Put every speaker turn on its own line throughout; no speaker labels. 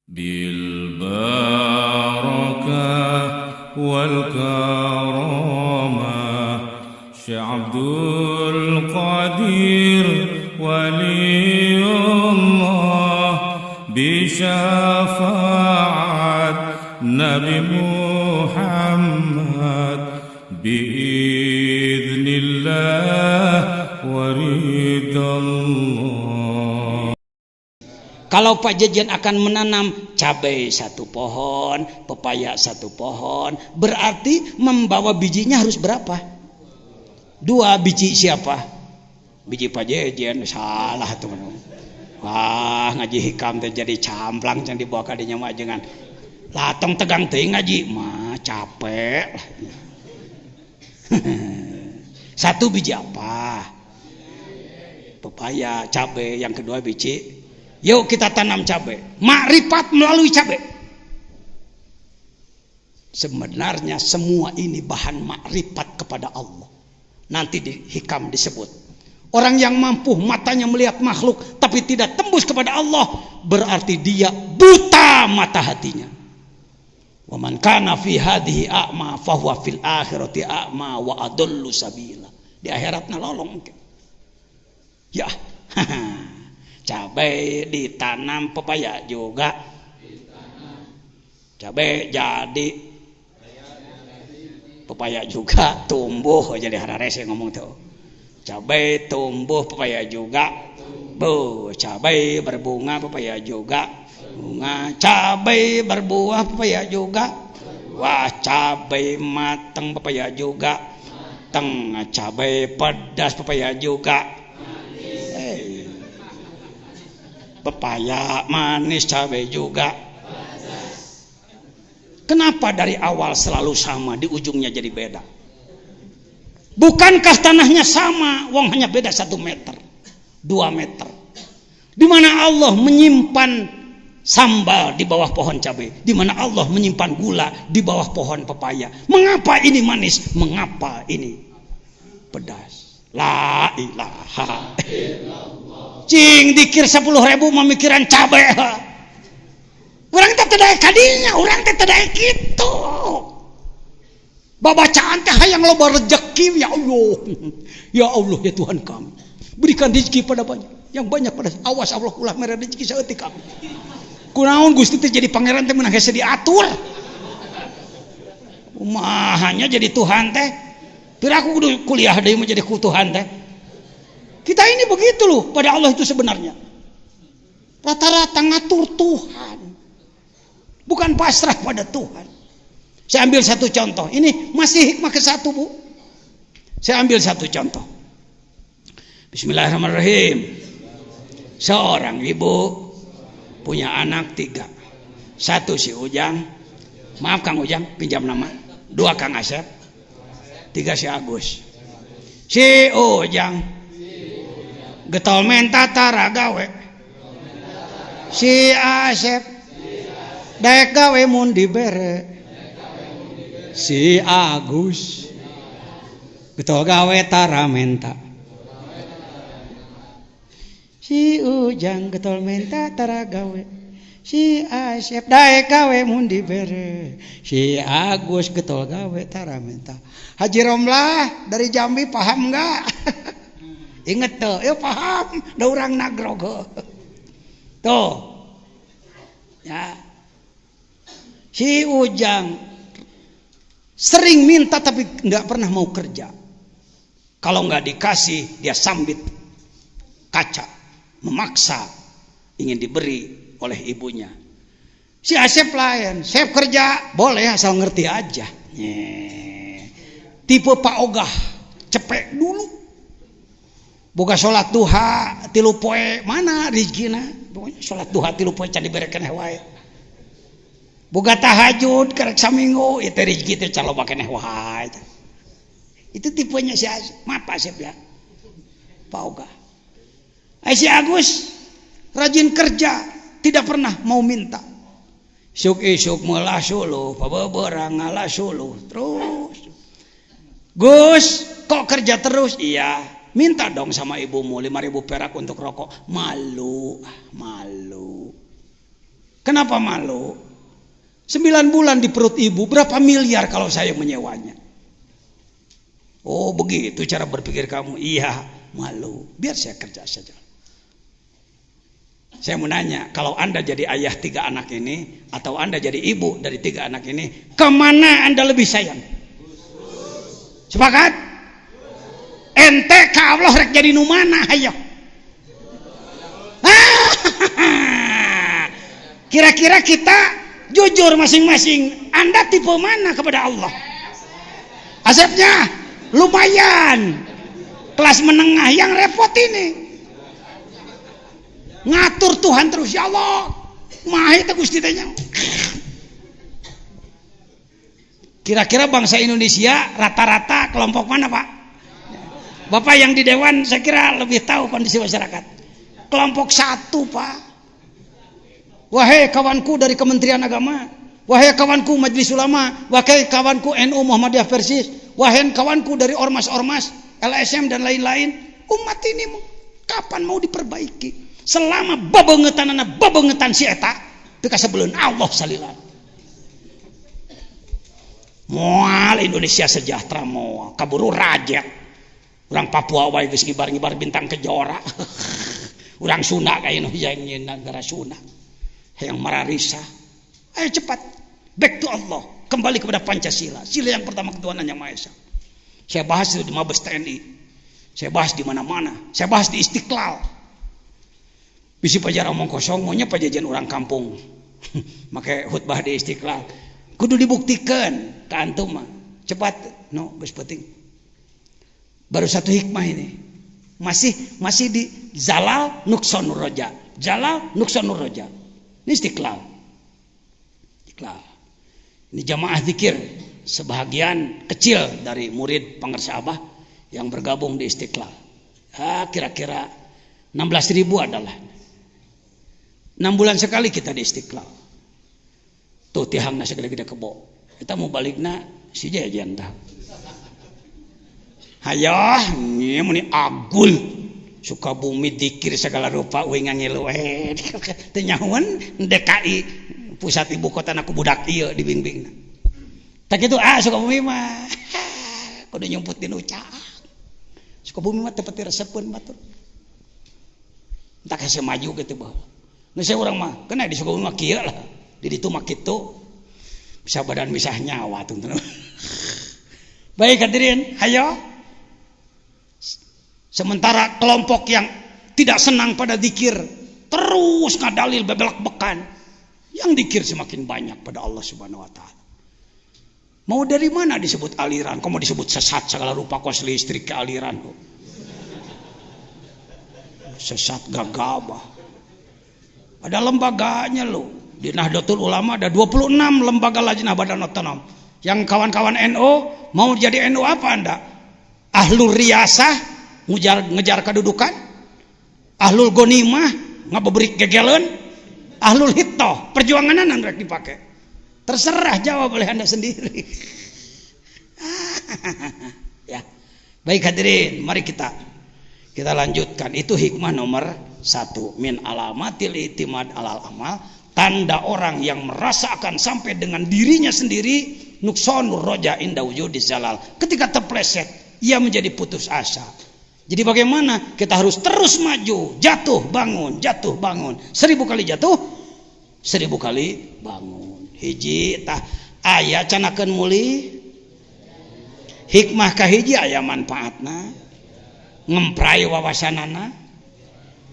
بالبركة والكرامة شيخ عبد القادر ولي الله بشفاعة نبي محمد بإذن الله ورضا الله.
Kalau Pak Jejen akan menanam cabai satu pohon, pepaya satu pohon, berarti membawa bijinya harus berapa? 2 biji siapa? Biji Pak Jejen. Salah teman-teman. Wah, ngaji hikam teh jadi camplang yang dibawa kadinya mah jangan. Latong tegang teh ngaji mah capek. 1 biji apa? Pepaya, cabai, yang kedua biji. Yuk kita tanam cabai. Makrifat melalui cabai. Sebenarnya semua ini bahan makrifat kepada Allah. Nanti di hikam disebut. Orang yang mampu matanya melihat makhluk tapi tidak tembus kepada Allah, berarti dia buta mata hatinya. Wa man kana fi hadhihi a'ma fa huwa fil akhirati a'ma wa adallu sabila. Di akhiratnya lolong mungkin. Ya. Cabai ditanam, pepaya juga. Cabai jadi, pepaya juga tumbuh. Jadi hararese ngomong tuh. Cabai tumbuh, pepaya juga. Cabai berbunga, pepaya juga. Bunga. Cabai berbuah, pepaya juga. Wah, cabai matang, pepaya juga. Tengah cabai pedas, pepaya juga. Pepaya manis, cabai juga. Kenapa dari awal selalu sama, di ujungnya jadi beda? Bukankah tanahnya sama? Wong hanya beda 1 meter, 2 meter. Di mana Allah menyimpan sambal di bawah pohon cabai, di mana Allah menyimpan gula di bawah pohon pepaya. Mengapa ini manis? Mengapa ini pedas? La ilaha illallah. Cing dikir 10.000 memikiran cabai. Orang teh teu kadinya, orang teh teu kitu. Babacaan teh hayang loba rezeki ya Allah. Ya Allah ya Tuhan kami. Berikan rezeki pada banyak, yang banyak pada awas Allah ulah mere rezeki saeutik kami. Kunaon Gusti teh jadi pangeran teh meunang hese diatur. Umahanya jadi Tuhan teh. Pira aku kudu kuliah deui menjadi Tuhan teh. Kita ini begitu loh pada Allah itu sebenarnya. Rata-rata ngatur Tuhan. Bukan pasrah pada Tuhan. Saya ambil 1 contoh. Ini masih hikmah ke-1, Bu. Saya ambil 1 contoh. Bismillahirrahmanirrahim. Seorang ibu punya anak 3. 1 si Ujang. Maaf Kang Ujang, pinjam nama. 2 Kang Asep. 3 si Agus. Si Ujang getol menta tara gawe. Si Asep daek gawe mun dibere. Si Agus getol gawe tara menta. Si Ujang getol menta tara gawe. Si Asep daek gawe mun dibere. Si Agus getol gawe tara menta. Haji Romlah dari Jambi paham enggak? Ingat tuh, ya paham, da urang nagrog. Tuh. Ya. Si Ujang sering minta tapi nggak pernah mau kerja. Kalau nggak dikasih, dia sambit kaca, memaksa ingin diberi oleh ibunya. Si Asep lain, Asep kerja, boleh asal ngerti aja. Tipe Pak Ogah, cepek dulu. Boga sholat duha 3 poe mana rezekina? Pokoknya sholat duha 3 poe can diberekeun wae. Boga tahajud karek saminggu ieu teh rezeki teh caloba keneh wae. Itu tipenya si Asep. Maaf Asep ya. Pak Oga. Si Agus rajin kerja, tidak pernah mau minta. Isuk-isuk meula suluh, pabeberang ngalah suluh terus. Gus, kok kerja terus? Iya. Minta dong sama ibumu 5.000 perak untuk rokok. Malu. Kenapa malu? 9 bulan di perut ibu, berapa miliar kalau saya menyewanya? Oh begitu cara berpikir kamu. Iya, malu. Biar saya kerja saja. Saya mau nanya, kalau Anda jadi ayah 3 anak ini, atau Anda jadi ibu dari 3 anak ini, kemana Anda lebih sayang? Sepakat? Ente ka Allah rek jadi nu mana ayo? Kira-kira kita jujur masing-masing, Anda tipe mana kepada Allah? Asepnya lumayan, kelas menengah, yang repot ini ngatur Tuhan terus, ya Allah mah itu Gusti tanya. Kira-kira bangsa Indonesia rata-rata kelompok mana Pak? Bapak yang di Dewan saya kira lebih tahu kondisi masyarakat. Kelompok 1 Pak. Wahai kawanku dari Kementerian Agama, wahai kawanku Majelis Ulama, wahai kawanku NU Muhammadiyah Persis, wahai kawanku dari ormas-ormas, LSM dan lain-lain, umat ini kapan mau diperbaiki? Selama babengetan si eta, teu kasebeleun Allah salila. Moal Indonesia sejahtera moal, kaburu rajet. Urang Papua wae geus ngibar-ngibar bintang kejora. Urang Sunda kayaknya yang negara Sunda. Yang mararisa. Ayo cepat back to Allah, kembali kepada Pancasila, sila yang pertama ketuhanan yang Maha Esa. Saya bahas itu di Mabes TNI, saya bahas di mana-mana, saya bahas di Istiqlal. Bisi pajar omong kosong, maunya pajajan orang kampung. Make khutbah di Istiqlal. Kudu dibuktikan ke antum mah. Cepat, no, geus penting. Baru 1 hikmah ini. Masih di Zalal Nuqsanur Roja. Zalal Nuqsanur Roja. Ini Istiqlal. Ini jamaah zikir, sebahagian kecil dari murid pengersa Abah yang bergabung di Istiqlal. Kira-kira 16.000 adalah 6 bulan sekali kita di Istiqlal. Tuh tihangna segede-gede kebo. Kita mau balikna si jajan dah. Hayah, ini muni agul. Sukabumi dikir segala rupa uing ngilu tenyahuan DKI pusat ibu kota aku budak ieu dibimbing. Tak kitu Sukabumi mah kudu nyumput di nucak. Sukabumi mah teu pati resepeun batur. Tak kasih maju gitu bah. Nu saya urang mah kena di Sukabumi mah kieu lah. Di ditu mah kitu. Bisa badan misah nyawa tuh. Baik hadirin, hayo. Sementara kelompok yang tidak senang pada zikir terus ngadalil bebelak bekan, yang zikir semakin banyak pada Allah Subhanahu wa taala. Mau dari mana disebut aliran? Kamu disebut sesat segala rupa, kos listrik ke aliran. Sesat gagabah. Ada lembaganya loh. Di Nahdlatul Ulama ada 26 lembaga lajnah badan otonom. Yang kawan-kawan NU mau jadi NU apa Anda? Ahlul Riyasah ngejar kedudukan, ahlul gonimah ngabebrik gegelen, ahlul hitoh perjuanganan rek dipakai. Terserah jawab oleh Anda sendiri. Ya. Baik hadirin, mari kita lanjutkan. Itu hikmah nomor 1, min alamatil itimad alal amal, tanda orang yang merasakan sampai dengan dirinya sendiri nuqsanur roja inda wujudis zalal. Ketika terpleset, ia menjadi putus asa. Jadi bagaimana? Kita harus terus maju, jatuh bangun, 1000 kali jatuh, 1000 kali bangun. Hiji tah aya canakeun muli hikmah ka hiji aya manfaatna, ngemprai wawasanana.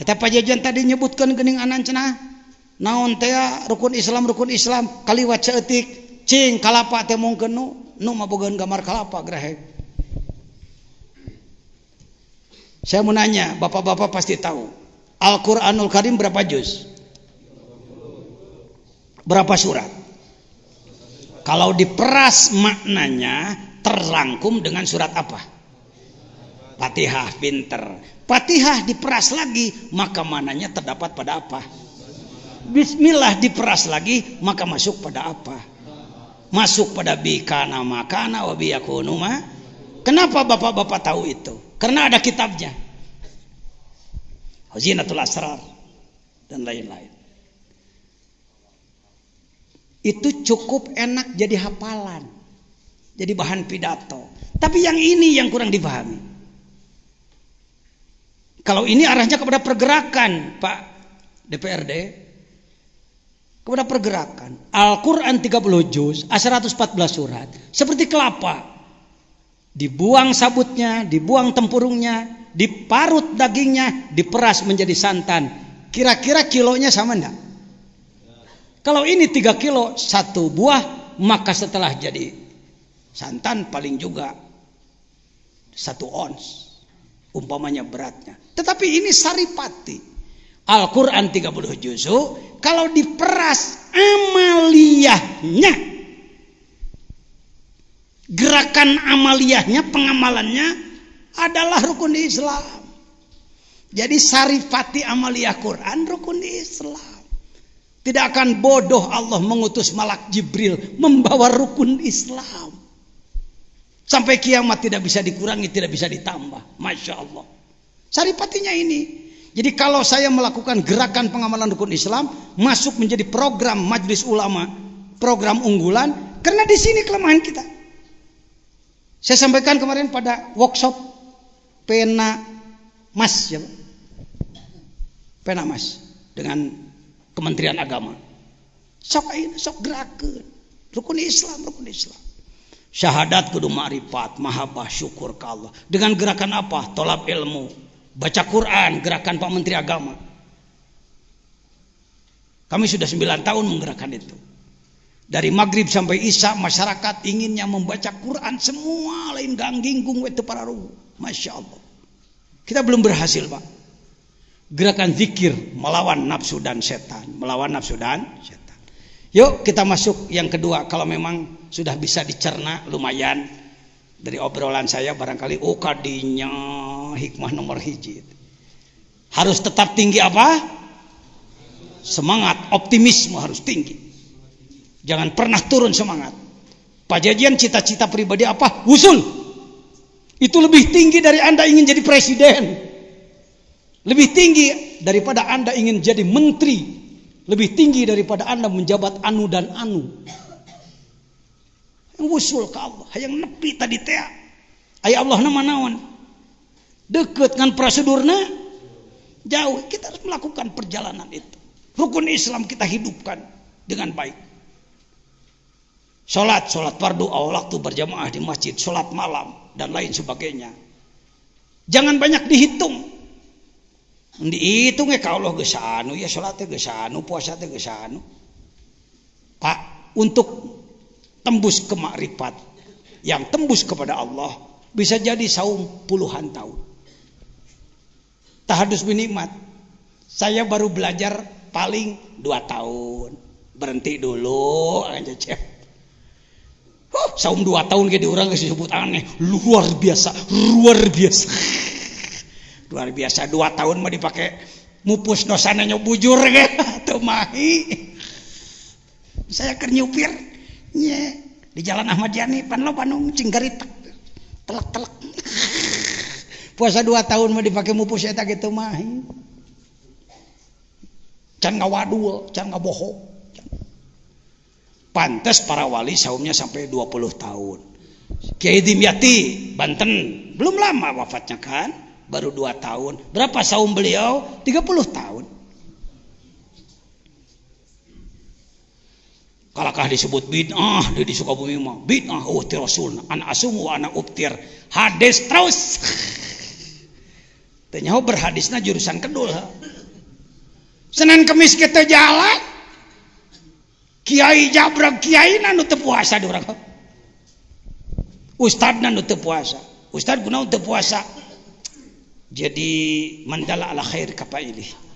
Eta pajajan tadi nyebutkeun geuning anan cenah naon teh rukun Islam kaliwat saeutik cing kalapa teh mungkeun nu mabogaan gambar kalapa grahek. Saya mau nanya, bapak-bapak pasti tahu Al-Quranul Karim berapa juz? Berapa surat? Kalau diperas maknanya terrangkum dengan surat apa? Fatihah, pinter. Fatihah diperas lagi, maka maknanya terdapat pada apa? Bismillah diperas lagi, maka masuk pada apa? Masuk pada bikana makana wa biyakunu ma. Kenapa bapak-bapak tahu itu? Karena ada kitabnya. Khazinatul Asrar dan lain-lain. itu cukup enak jadi hafalan, jadi bahan pidato. Tapi yang ini yang kurang dipahami. Kalau ini arahnya kepada pergerakan, Pak DPRD, kepada pergerakan. Al-Quran 30 juz, 114 surat, seperti kelapa, dibuang sabutnya, dibuang tempurungnya, diparut dagingnya, diperas menjadi santan. Kira-kira kilonya sama enggak? Kalau ini 3 kilo 1 buah, maka setelah jadi santan paling juga 1 ons umpamanya beratnya. Tetapi ini saripati. Al-Quran 30 juz, kalau diperas amaliyahnya, gerakan amaliyahnya, pengamalannya adalah rukun Islam. Jadi saripati amaliyah Quran rukun Islam. Tidak akan bodoh Allah mengutus malak Jibril membawa rukun Islam. Sampai kiamat tidak bisa dikurangi, tidak bisa ditambah. Masya Allah. Saripatinya ini. Jadi kalau saya melakukan gerakan pengamalan rukun Islam, masuk menjadi program majelis ulama, program unggulan, karena di sini kelemahan kita. Saya sampaikan kemarin pada workshop pena mas, ya, pena mas dengan Kementerian Agama. Sok gerakan rukun Islam. Syahadat kudu ma'rifat, mahabbah, syukur ke Allah. Dengan gerakan apa? Tolab ilmu, baca Quran, gerakan Pak Menteri Agama. Kami sudah 9 tahun menggerakkan itu. Dari maghrib sampai isya masyarakat inginnya membaca Quran semua, lain gangginggung itu para ruh. Masya Allah. Kita belum berhasil, Pak. Gerakan zikir melawan nafsu dan setan, Yuk kita masuk yang kedua. Kalau memang sudah bisa dicerna lumayan dari obrolan saya, barangkali kadinya hikmah nomor 1. Harus tetap tinggi apa? Semangat, optimisme harus tinggi. Jangan pernah turun semangat. Pak Jajian cita-cita pribadi apa? Usul. Itu lebih tinggi dari Anda ingin jadi presiden. Lebih tinggi daripada Anda ingin jadi menteri. Lebih tinggi daripada Anda menjabat anu dan anu. Yang usul ke Allah, yang nepi tadi teh. Aya Allah nama naon. Deket dengan prosedurnya jauh. Kita harus melakukan perjalanan itu. Rukun Islam kita hidupkan dengan baik. Salat fardu waktu berjamaah di masjid, salat malam dan lain sebagainya. Jangan banyak dihitung. Dihitung kalau geus anu ya salat teh geus anu, puasa teh geus anu. Pak, untuk tembus ke makrifat, yang tembus kepada Allah bisa jadi saum puluhan tahun. Tahadus binikmat. Saya baru belajar paling 2 tahun. Berhenti dulu aja cek. Saum 2 tahun ke di urang geus disebut aneh, luar biasa. 2 tahun mah dipakai mupus dosana bujur ge teu mahi. Saya keur nyupir nya di Jalan Ahmad Yani pan lo Bandung cinggarit telak. Puasa 2 tahun mah dipakai mupus eta ge teu mahi. Can ngawadul, can ngabohong. Pantes para wali saumnya sampai 20 tahun. Kiai Dimyati Banten belum lama wafatnya kan? Baru 2 tahun. Berapa saum beliau? 30 tahun. Kalakah disebut bid'ah di Sukabumi mah. Bid'ah ti Rasul an asumu wa ana ubtir. Hadis terus. Teu nyaho berhadisna jurusan kedul. Senin Kemis kita jalan. Kiai jabrag kiaina nu teu puasa di urang. Ustadna nu teu puasa. Ustad kunaon teu puasa? Jadi mandala ala khair kapailih.